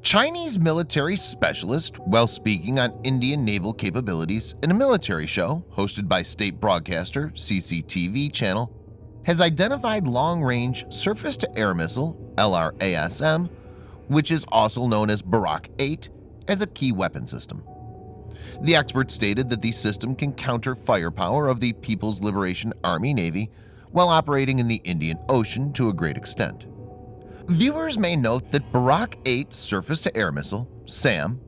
Chinese military specialist, while speaking on Indian Naval Capabilities in a military show hosted by state broadcaster CCTV channel, has identified long-range surface-to-air missile LRSAM, which is also known as Barak 8, as a key weapon system. The expert stated that the system can counter firepower of the People's Liberation Army Navy while operating in the Indian Ocean to a great extent. Viewers may note that Barak 8 surface-to-air missile, SAM,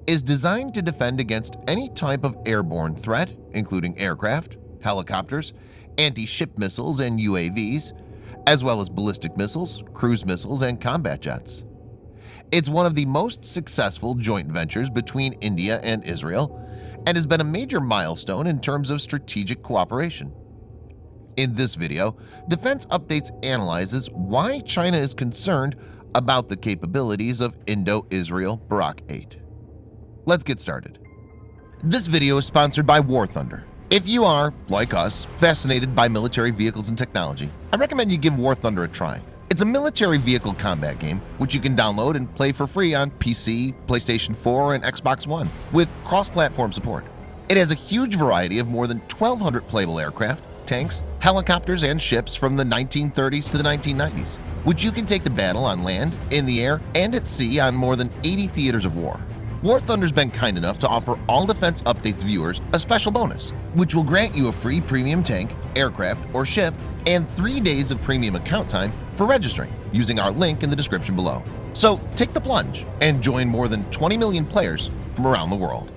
is designed to defend against any type of airborne threat, including aircraft, helicopters, anti-ship missiles and UAVs, as well as ballistic missiles, cruise missiles, and combat jets. It's one of the most successful joint ventures between India and Israel and has been a major milestone in terms of strategic cooperation. In this video, Defense Updates analyzes why China is concerned about the capabilities of Indo Israel Barak 8. Let's get started. This video is sponsored by War Thunder. If you are, like us, fascinated by military vehicles and technology, I recommend you give War Thunder a try. It's a military vehicle combat game which you can download and play for free on PC, PlayStation 4, and Xbox One with cross-platform support. It has a huge variety of more than 1,200 playable aircraft, tanks, helicopters, and ships from the 1930s to the 1990s, which you can take to battle on land, in the air, and at sea on more than 80 theaters of war. War Thunder's been kind enough to offer all Defense Updates viewers a special bonus, which will grant you a free premium tank, aircraft, or ship, and 3 days of premium account time for registering using our link in the description below. So take the plunge and join more than 20 million players from around the world.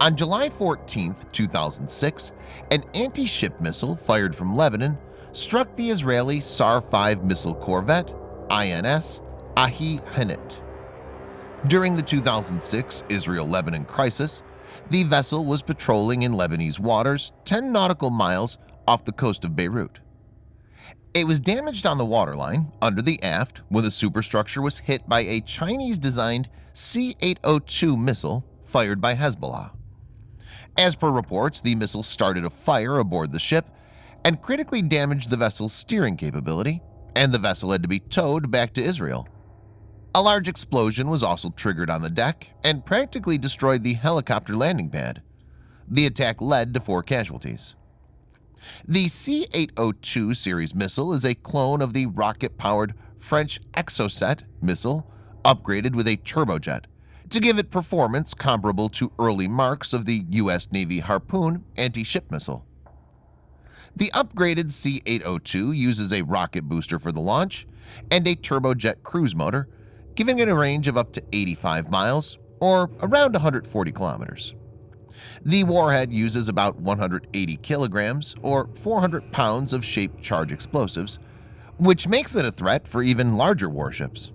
On July 14, 2006, an anti-ship missile fired from Lebanon struck the Israeli SAR-5 missile corvette INS Ahi Hanit. During the 2006 Israel-Lebanon crisis, the vessel was patrolling in Lebanese waters 10 nautical miles off the coast of Beirut. It was damaged on the waterline under the aft when the superstructure was hit by a Chinese-designed C-802 missile fired by Hezbollah. As per reports, the missile started a fire aboard the ship and critically damaged the vessel's steering capability, and the vessel had to be towed back to Israel. A large explosion was also triggered on the deck and practically destroyed the helicopter landing pad. The attack led to 4 casualties. The C-802 series missile is a clone of the rocket-powered French Exocet missile upgraded with a turbojet to give it performance comparable to early marks of the U.S. Navy Harpoon anti-ship missile. The upgraded C-802 uses a rocket booster for the launch and a turbojet cruise motor, giving it a range of up to 85 miles or around 140 kilometers. The warhead uses about 180 kilograms or 400 pounds of shaped charge explosives, which makes it a threat for even larger warships.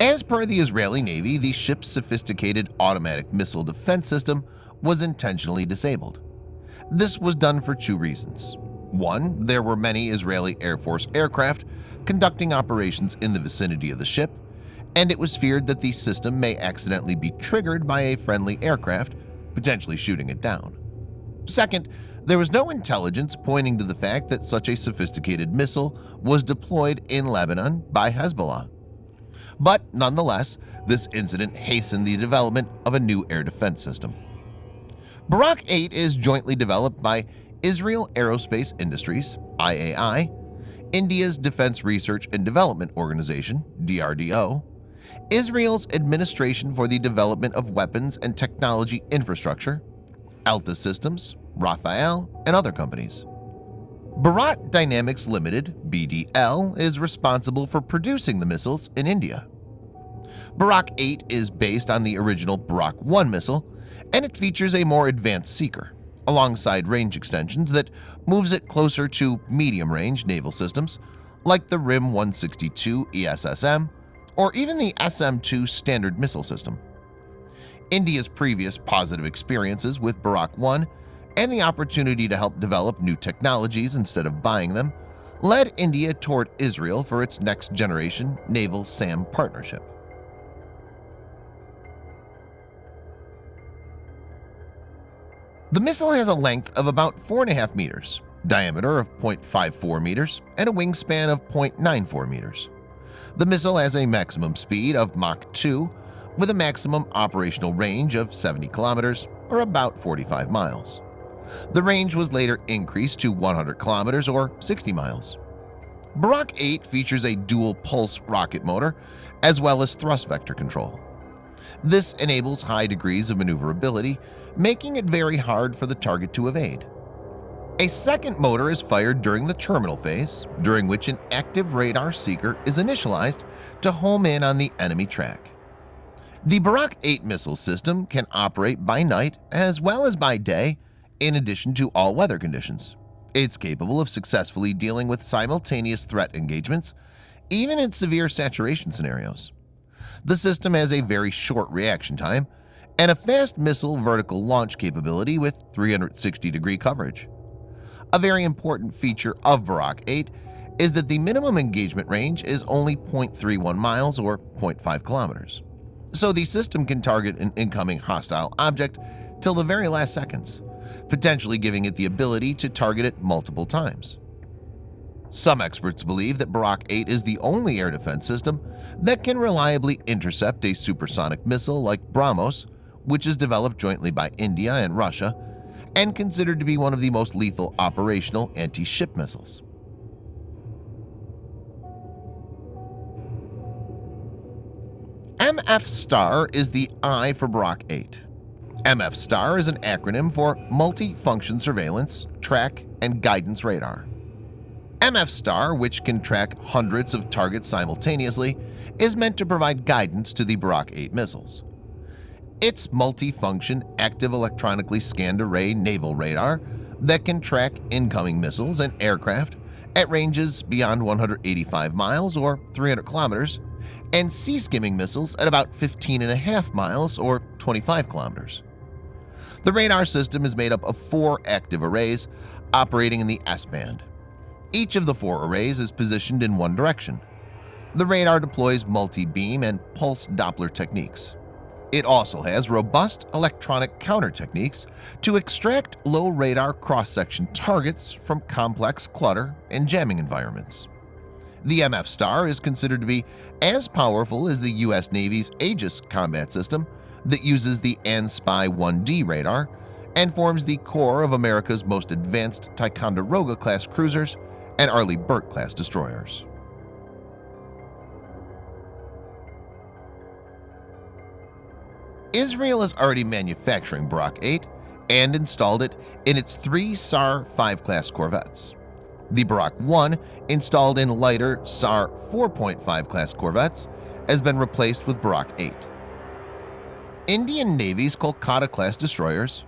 As per the Israeli Navy, the ship's sophisticated automatic missile defense system was intentionally disabled. This was done for 2 reasons. One, there were many Israeli Air Force aircraft conducting operations in the vicinity of the ship, and it was feared that the system may accidentally be triggered by a friendly aircraft, potentially shooting it down. Second, there was no intelligence pointing to the fact that such a sophisticated missile was deployed in Lebanon by Hezbollah. But nonetheless, this incident hastened the development of a new air defense system. Barak 8 is jointly developed by Israel Aerospace Industries (IAI), India's Defense Research and Development Organization (DRDO), Israel's Administration for the Development of Weapons and Technology Infrastructure, Alta Systems, Rafael, and other companies. Bharat Dynamics Limited (BDL) is responsible for producing the missiles in India. Barak 8 is based on the original Barak 1 missile, and it features a more advanced seeker, alongside range extensions that moves it closer to medium-range naval systems like the RIM 162 ESSM or even the SM-2 Standard Missile System. India's previous positive experiences with Barak 1 and the opportunity to help develop new technologies instead of buying them led India toward Israel for its next-generation naval SAM partnership. The missile has a length of about 4.5 meters, diameter of 0.54 meters, and a wingspan of 0.94 meters. The missile has a maximum speed of Mach 2 with a maximum operational range of 70 kilometers or about 45 miles. The range was later increased to 100 kilometers or 60 miles. Barak 8 features a dual-pulse rocket motor as well as thrust vector control. This enables high degrees of maneuverability, making it very hard for the target to evade. A second motor is fired during the terminal phase, during which an active radar seeker is initialized to home in on the enemy track. The Barak 8 missile system can operate by night as well as by day, in addition to all weather conditions. It's capable of successfully dealing with simultaneous threat engagements, even in severe saturation scenarios. The system has a very short reaction time and a fast missile vertical launch capability with 360-degree coverage. A very important feature of Barak 8 is that the minimum engagement range is only 0.31 miles or 0.5 kilometers. So the system can target an incoming hostile object till the very last seconds, potentially giving it the ability to target it multiple times. Some experts believe that Barak 8 is the only air defense system that can reliably intercept a supersonic missile like BrahMos, which is developed jointly by India and Russia and considered to be one of the most lethal operational anti-ship missiles. MF-STAR is the I for Barak 8. MF-STAR is an acronym for Multi-Function Surveillance, Track, and Guidance Radar. MF-STAR, which can track hundreds of targets simultaneously, is meant to provide guidance to the Barak 8 missiles. It's multi-function active electronically scanned array naval radar that can track incoming missiles and aircraft at ranges beyond 185 miles or 300 kilometers and sea-skimming missiles at about 15.5 miles or 25 kilometers. The radar system is made up of 4 active arrays operating in the S-band. Each of the 4 arrays is positioned in one direction. The radar deploys multi-beam and pulse Doppler techniques. It also has robust electronic counter techniques to extract low radar cross-section targets from complex clutter and jamming environments. The MF-STAR is considered to be as powerful as the U.S. Navy's Aegis combat system that uses the ANSPY-1D radar and forms the core of America's most advanced Ticonderoga-class cruisers and Arleigh Burke-class destroyers. Israel is already manufacturing Barak 8 and installed it in its 3 SAR 5 class corvettes. The Barak 1, installed in lighter SAR 4.5 class corvettes, has been replaced with Barak 8. Indian Navy's Kolkata class destroyers,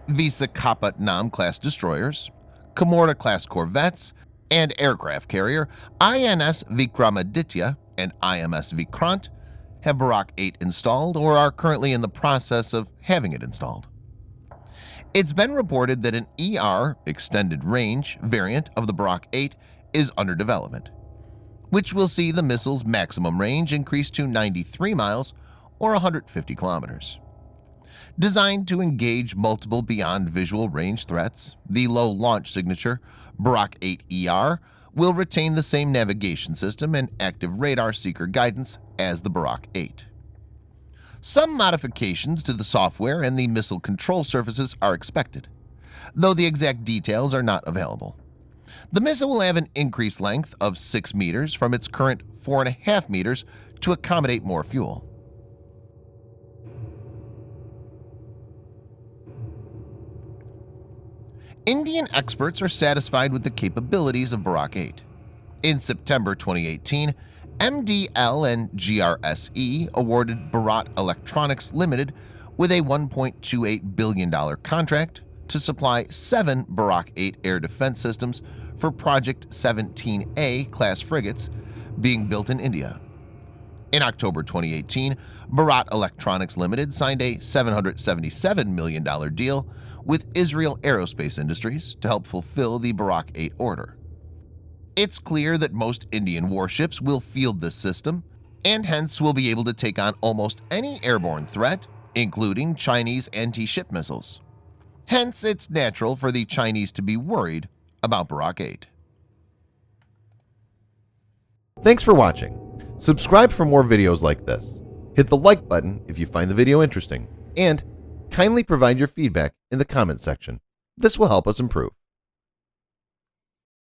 Visakhapatnam class destroyers, Kamorta class corvettes, and aircraft carrier INS Vikramaditya and IMS Vikrant have Barak 8 installed or are currently in the process of having it installed. It's been reported that an ER extended range variant of the Barak 8 is under development, which will see the missile's maximum range increase to 93 miles or 150 kilometers. Designed to engage multiple beyond visual range threats, the low launch signature Barak 8 ER will retain the same navigation system and active radar seeker guidance as the Barak 8. Some modifications to the software and the missile control surfaces are expected, though the exact details are not available. The missile will have an increased length of 6 meters from its current 4.5 meters to accommodate more fuel. Indian experts are satisfied with the capabilities of Barak 8. In September 2018, MDL and GRSE awarded Bharat Electronics Limited with a $1.28 billion contract to supply 7 Barak 8 air defense systems for Project 17A class frigates being built in India. In October 2018, Bharat Electronics Limited signed a $777 million deal with Israel Aerospace Industries to help fulfill the Barak 8 order. It's clear that most Indian warships will field this system and hence will be able to take on almost any airborne threat, including Chinese anti-ship missiles. Hence, it's natural for the Chinese to be worried about Barak 8. Thanks for watching. Subscribe for more videos like this. Hit the like button if you find the video interesting, and kindly provide your feedback in the comment section. This will help us improve.